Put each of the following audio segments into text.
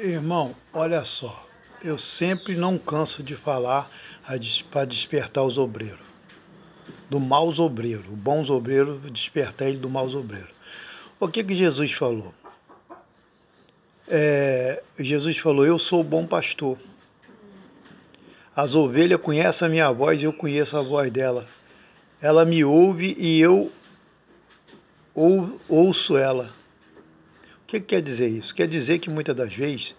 Irmão, olha só, eu sempre não canso de falar para despertar os obreiros, do maus obreiros, o bons obreiros, despertar ele do maus obreiros. O que Jesus falou? Jesus falou, eu sou o bom pastor. As ovelhas conhecem a minha voz e eu conheço a voz dela. Ela me ouve e eu ouço ela. O que quer dizer isso? Quer dizer que muitas das vezes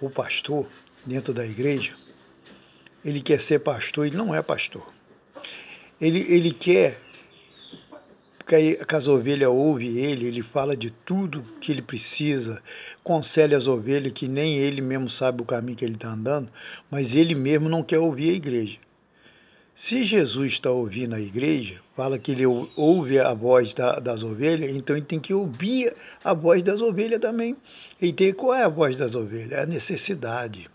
o pastor, dentro da igreja, ele quer ser pastor, ele não é pastor. Ele quer que as ovelhas ouvem ele fala de tudo que ele precisa, aconselha as ovelhas que nem ele mesmo sabe o caminho que ele está andando, mas ele mesmo não quer ouvir a igreja. Se Jesus está ouvindo a igreja, fala que ele ouve a voz das ovelhas, então ele tem que ouvir a voz das ovelhas também. Qual é a voz das ovelhas? É a necessidade.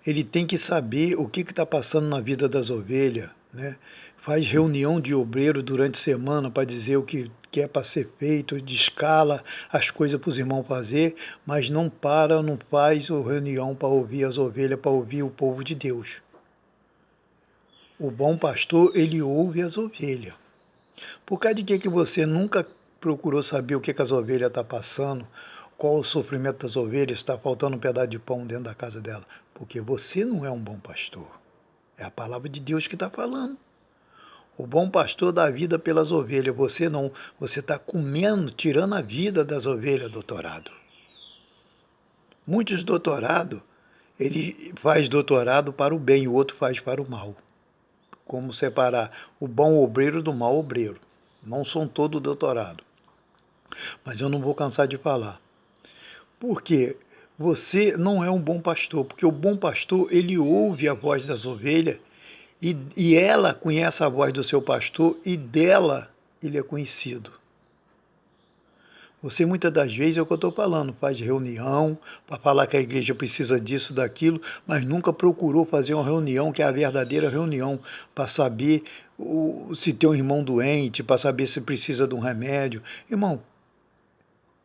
Ele tem que saber o que está passando na vida das ovelhas, né? Faz reunião de obreiro durante a semana para dizer o que é para ser feito, descala as coisas para os irmãos fazer, mas não faz reunião para ouvir as ovelhas, para ouvir o povo de Deus. O bom pastor, ele ouve as ovelhas. Por causa de que você nunca procurou saber o que as ovelhas estão passando, qual o sofrimento das ovelhas, está faltando um pedaço de pão dentro da casa dela? Porque você não é um bom pastor. É a palavra de Deus que está falando. O bom pastor dá vida pelas ovelhas, você não. Você está comendo, tirando a vida das ovelhas, doutorado. Muitos doutorados, ele faz doutorado para o bem, o outro faz para o mal. Como separar o bom obreiro do mau obreiro. Não são todos doutorados. Mas eu não vou cansar de falar. Porque você não é um bom pastor, porque o bom pastor, ele ouve a voz das ovelhas e ela conhece a voz do seu pastor e dela ele é conhecido. Você muitas das vezes, é o que eu estou falando, faz reunião para falar que a igreja precisa disso, daquilo, mas nunca procurou fazer uma reunião, que é a verdadeira reunião, para saber se tem um irmão doente, para saber se precisa de um remédio. Irmão,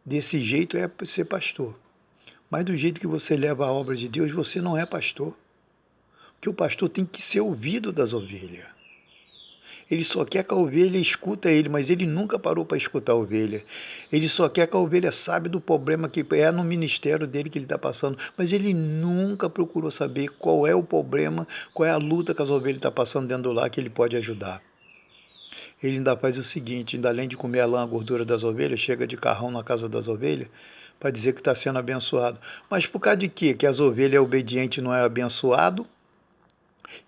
desse jeito é ser pastor. Mas do jeito que você leva a obra de Deus, você não é pastor. Porque o pastor tem que ser ouvido das ovelhas. Ele só quer que a ovelha escuta ele, mas ele nunca parou para escutar a ovelha. Ele só quer que a ovelha saiba do problema que é no ministério dele que ele está passando, mas ele nunca procurou saber qual é o problema, qual é a luta que as ovelhas estão passando dentro do lar que ele pode ajudar. Ele ainda faz o seguinte, ainda além de comer a lã, a gordura das ovelhas, chega de carrão na casa das ovelhas, para dizer que está sendo abençoado. Mas por causa de quê? Que as ovelhas obedientes não é abençoado?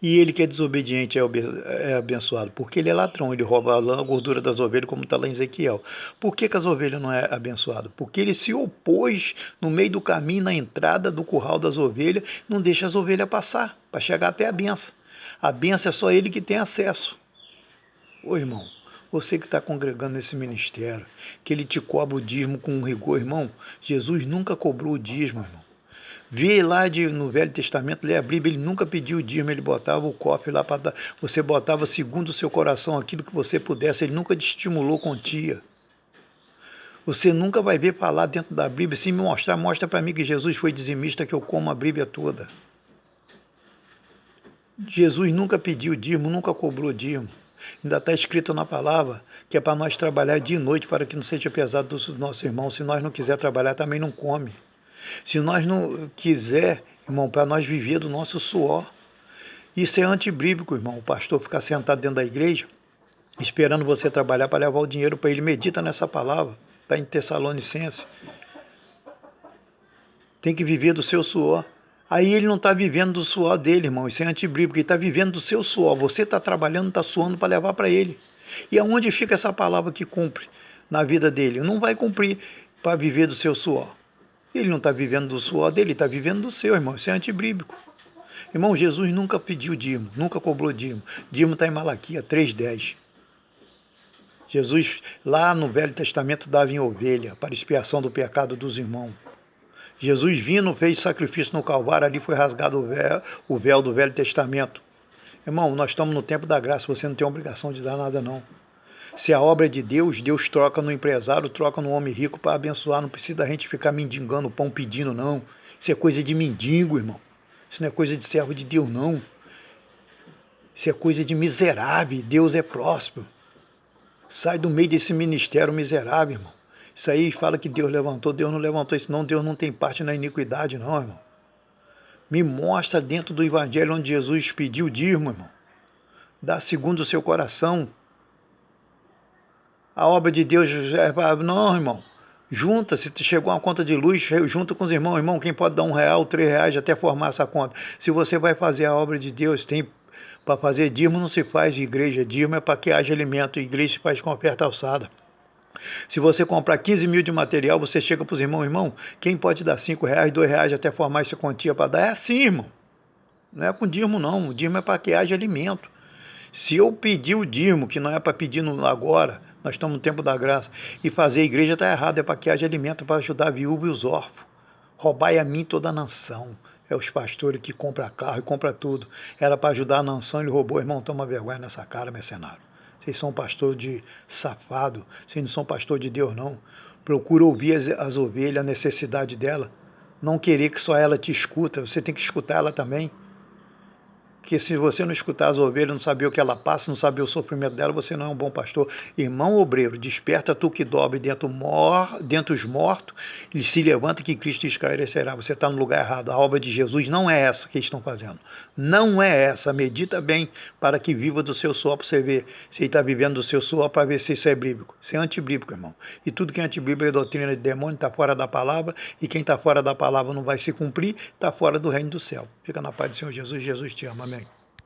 E ele que é desobediente é abençoado, porque ele é ladrão, ele rouba a gordura das ovelhas, como está lá em Ezequiel. Por que as ovelhas não é abençoado? Porque ele se opôs no meio do caminho, na entrada do curral das ovelhas, não deixa as ovelhas passar, para chegar até a benção. A benção é só ele que tem acesso. Ô irmão, você que está congregando nesse ministério, que ele te cobra o dízimo com rigor, irmão, Jesus nunca cobrou o dízimo, irmão. Vê lá no Velho Testamento, lê a Bíblia, ele nunca pediu o dízimo, ele botava o cofre lá para dar. Você botava segundo o seu coração aquilo que você pudesse, ele nunca te estimulou quantia. Você nunca vai ver falar dentro da Bíblia, se me mostra para mim que Jesus foi dizimista, que eu como a Bíblia toda. Jesus nunca pediu dízimo, nunca cobrou dízimo. Ainda está escrito na palavra que é para nós trabalhar dia e noite para que não seja pesado dos nossos irmãos. Se nós não quiser trabalhar, também não come. Se nós não quiser, irmão, para nós viver do nosso suor. Isso é antibíblico, irmão. O pastor ficar sentado dentro da igreja, esperando você trabalhar para levar o dinheiro para ele. Medita nessa palavra, está em Tessalonicenses. Tem que viver do seu suor. Aí ele não está vivendo do suor dele, irmão. Isso é antibíblico. Ele está vivendo do seu suor. Você está trabalhando, está suando para levar para ele. E aonde fica essa palavra que cumpre na vida dele? Não vai cumprir para viver do seu suor. Ele não está vivendo do suor dele, ele está vivendo do seu, irmão. Isso é antibíblico. Irmão, Jesus nunca pediu dízimo, nunca cobrou dízimo. Dízimo está em Malaquias 3,10. Jesus, lá no Velho Testamento, dava em ovelha para expiação do pecado dos irmãos. Jesus vindo, fez sacrifício no Calvário, ali foi rasgado o véu do Velho Testamento. Irmão, nós estamos no tempo da graça, você não tem obrigação de dar nada, não. Se a obra é de Deus, Deus troca no empresário, troca no homem rico para abençoar. Não precisa da gente ficar mendigando o pão pedindo, não. Isso é coisa de mendigo, irmão. Isso não é coisa de servo de Deus, não. Isso é coisa de miserável. Deus é próspero. Sai do meio desse ministério miserável, irmão. Isso aí fala que Deus levantou. Deus não levantou isso, não. Deus não tem parte na iniquidade, não, irmão. Me mostra dentro do evangelho onde Jesus pediu o dízimo, irmão. Dá segundo o seu coração. A obra de Deus não, irmão. Junta, se chegou uma conta de luz, junta com os irmãos. Irmão, quem pode dar R$1, R$3 até formar essa conta? Se você vai fazer a obra de Deus, tem para fazer dízimo não se faz igreja. Dízimo é para que haja alimento. Igreja se faz com oferta alçada. Se você comprar 15 mil de material, você chega para os irmãos, irmão, quem pode dar R$5, R$2 até formar essa quantia para dar? É assim, irmão. Não é com dízimo, não. O dízimo é para que haja alimento. Se eu pedir o dízimo, que não é para pedir agora, nós estamos no tempo da graça, e fazer a igreja está errado, é para que haja alimento para ajudar a viúva e os órfãos. Roubai a mim toda a nação. É os pastores que compram carro e compram tudo. Era para ajudar a nação, ele roubou. Irmão, toma vergonha nessa cara, mercenário. Vocês são pastor de safado, vocês não são pastor de Deus, não. Procura ouvir as ovelhas, a necessidade dela. Não querer que só ela te escuta, você tem que escutar ela também. Porque se você não escutar as ovelhas, não saber o que ela passa, não saber o sofrimento dela, você não é um bom pastor. Irmão obreiro, desperta tu que dobre dentro os mortos e se levanta que Cristo te esclarecerá. Você está no lugar errado. A obra de Jesus não é essa que eles estão fazendo. Não é essa. Medita bem para que viva do seu suor para você ver se ele está vivendo do seu suor para ver se isso é bíblico. Isso é antibíblico, irmão. E tudo que é antibíblico é doutrina de demônio, está fora da palavra, e quem está fora da palavra não vai se cumprir, está fora do reino do céu. Fica na paz do Senhor Jesus. Jesus te ama. Amém.